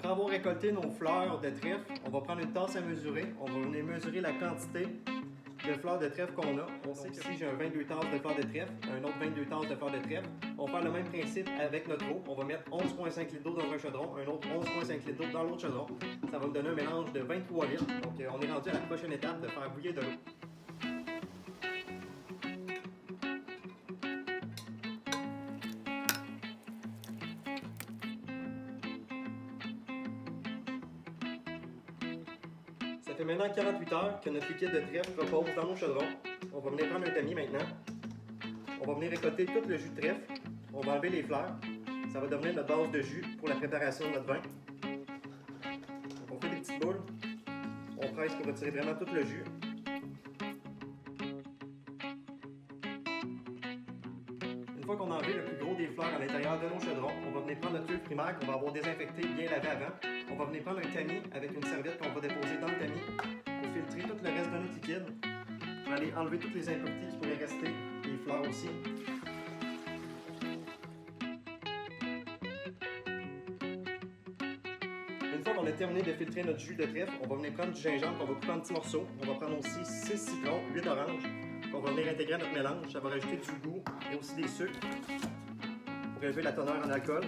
Après avoir récolté nos fleurs de trèfle, on va prendre une tasse à mesurer. On va venir mesurer la quantité de fleurs de trèfle qu'on a. On sait que ici j'ai un 22 tasses de fleurs de trèfle, un autre 22 tasses de fleurs de trèfle. On va faire le même principe avec notre eau. On va mettre 11,5 litres d'eau dans un chaudron, un autre 11,5 litres d'eau dans l'autre chaudron. Ça va me donner un mélange de 23 litres. Donc on est rendu à la prochaine étape de faire bouillir de l'eau. Ça fait maintenant 48 heures que notre liquide de trèfle repose dans nos chaudrons. On va venir prendre un tamis maintenant. On va venir récolter tout le jus de trèfle. On va enlever les fleurs. Ça va devenir notre base de jus pour la préparation de notre vin. Donc on fait des petites boules. On presse pour retirer vraiment tout le jus. Une fois qu'on a enlevé le plus gros des fleurs à l'intérieur de nos chaudrons, on va venir prendre notre cuve primaire qu'on va avoir désinfecté, bien lavé avant. On va venir prendre un tamis avec une serviette qu'on va déposer dans le tamis pour filtrer tout le reste de notre liquide. On va aller enlever toutes les impuretés qui pourraient rester, les fleurs aussi. Une fois qu'on a terminé de filtrer notre jus de trèfle, on va venir prendre du gingembre qu'on va couper en petits morceaux. On va prendre aussi 6 citrons, 8 oranges qu'on va venir intégrer à notre mélange. Ça va rajouter du goût et aussi des sucres pour élever la teneur en alcool.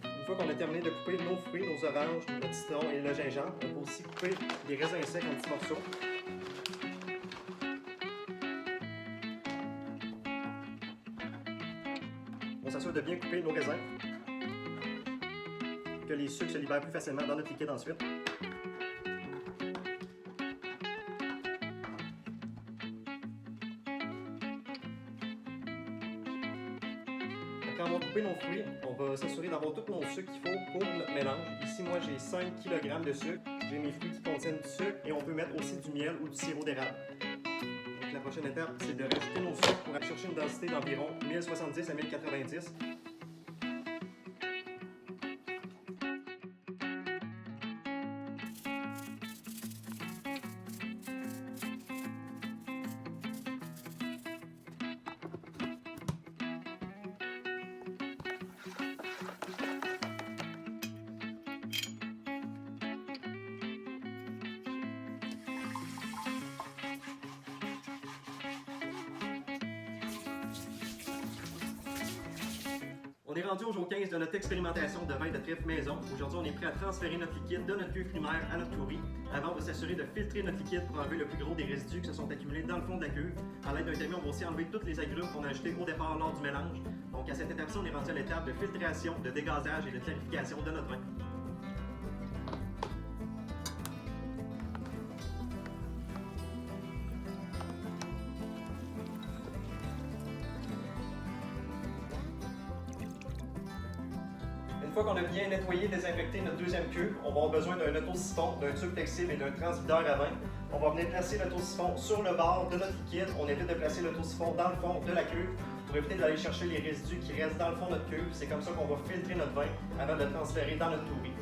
Une fois qu'on a terminé de couper nos fruits, nos oranges, notre citron et le gingembre, on peut aussi couper des raisins secs en petits morceaux. On s'assure de bien couper nos raisins, que les sucres se libèrent plus facilement dans notre liquide ensuite. Quand on va couper nos fruits, on va s'assurer d'avoir tous nos sucres qu'il faut pour notre mélange. Ici, moi, j'ai 5 kg de sucre. J'ai mes fruits qui contiennent du sucre et on peut mettre aussi du miel ou du sirop d'érable. Donc, la prochaine étape, c'est de rajouter nos sucres pour aller chercher une densité d'environ 1070 à 1090. On est rendu au jour 15 de notre expérimentation de vin de trèfle maison. Aujourd'hui, on est prêt à transférer notre liquide de notre cuve primaire à notre tourie. Avant, on va s'assurer de filtrer notre liquide pour enlever le plus gros des résidus qui se sont accumulés dans le fond de la cuve. À l'aide d'un tamis, on va aussi enlever tous les agrumes qu'on a ajoutés au départ lors du mélange. Donc à cette étape-ci, on est rendu à l'étape de filtration, de dégazage et de clarification de notre vin. Une fois qu'on a bien nettoyé et désinfecté notre deuxième cuve, on va avoir besoin d'un autosiphon, d'un tube flexible et d'un transvideur à vin. On va venir placer l'autosiphon sur le bord de notre liquide. On évite de placer l'autosiphon dans le fond de la cuve pour éviter d'aller chercher les résidus qui restent dans le fond de notre cuve. C'est comme ça qu'on va filtrer notre vin avant de le transférer dans notre tourie.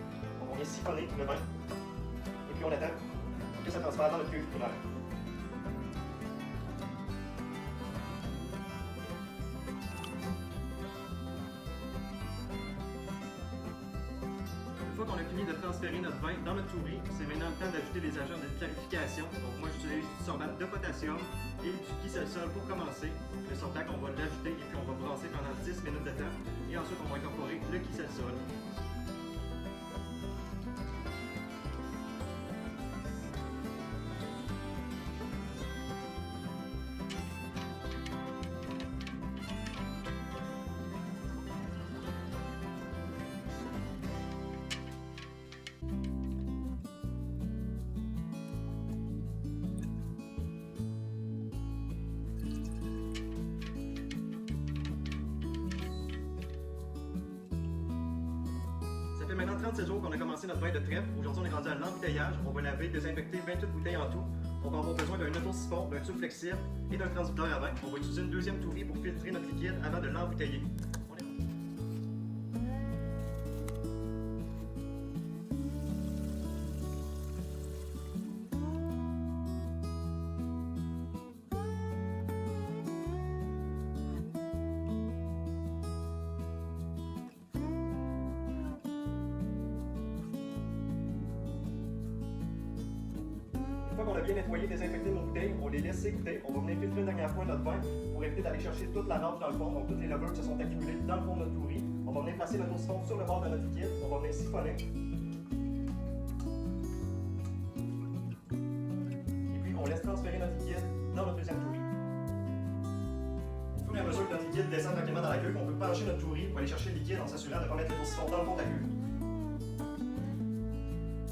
Donc on vient siphonner le vin et puis on attend que ça transfère dans notre cuve primaire. Une fois qu'on a fini de transférer notre vin dans notre tourie, c'est maintenant le temps d'ajouter les agents de clarification. Donc moi j'utilise du sorbate de potassium et du quicelsol pour commencer. Le sorbac, on va l'ajouter et puis on va brasser pendant 10 minutes de temps. Et ensuite on va incorporer le quicelsol. Ça fait maintenant 37 jours qu'on a commencé notre vin de trèfle. Aujourd'hui, on est rendu à l'embouteillage. On va laver, désinfecter 28 bouteilles en tout. On va avoir besoin d'un autosiphon, d'un tube flexible et d'un transducteur à vin. On va utiliser une deuxième tourie pour filtrer notre liquide avant de l'embouteiller. bien nettoyé, désinfecté nos bouteilles, on les laisse s'écouter. On va venir filtrer une dernière fois notre vin pour éviter d'aller chercher toute la râpe dans le fond, donc toutes les levures qui se sont accumulées dans le fond de notre tourie. On va venir placer notre siphon sur le bord de notre liquide, on va venir siphonner. Et puis on laisse transférer notre liquide dans notre deuxième tourie. Au fur et à mesure que notre liquide descend tranquillement dans la cuve, on peut pencher notre tourie pour aller chercher le liquide en s'assurant de ne pas mettre le siphon dans le fond de la cuve.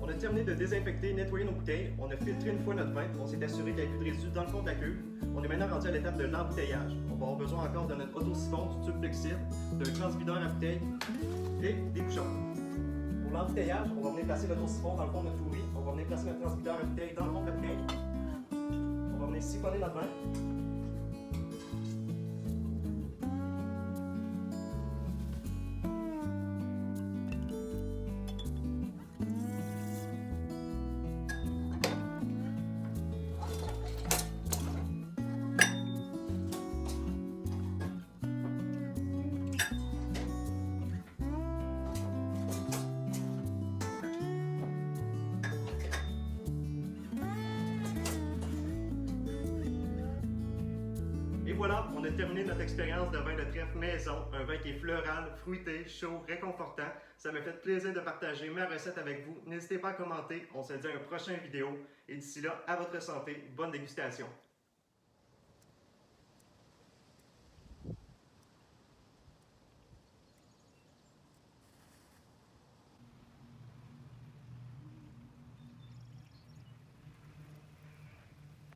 On a terminé de désinfecter et nettoyer nos bouteilles. On a filtré une fois notre vin. On s'est assuré qu'il n'y avait plus de résidus dans le fond de la cuve. On est maintenant rendu à l'étape de l'embouteillage. On va avoir besoin encore de notre auto-siphon, du tube flexible, d'un transvideur à bouteille et des bouchons. Pour l'embouteillage, on va venir placer l'auto-siphon dans le fond de notre tourie. On va venir placer notre transvideur à bouteille dans le fond de la bouteille. On va venir siphonner notre vin. Et voilà, on a terminé notre expérience de vin de trèfle maison, un vin qui est floral, fruité, chaud, réconfortant. Ça m'a fait plaisir de partager ma recette avec vous. N'hésitez pas à commenter, on se dit à une prochaine vidéo. Et d'ici là, à votre santé, bonne dégustation.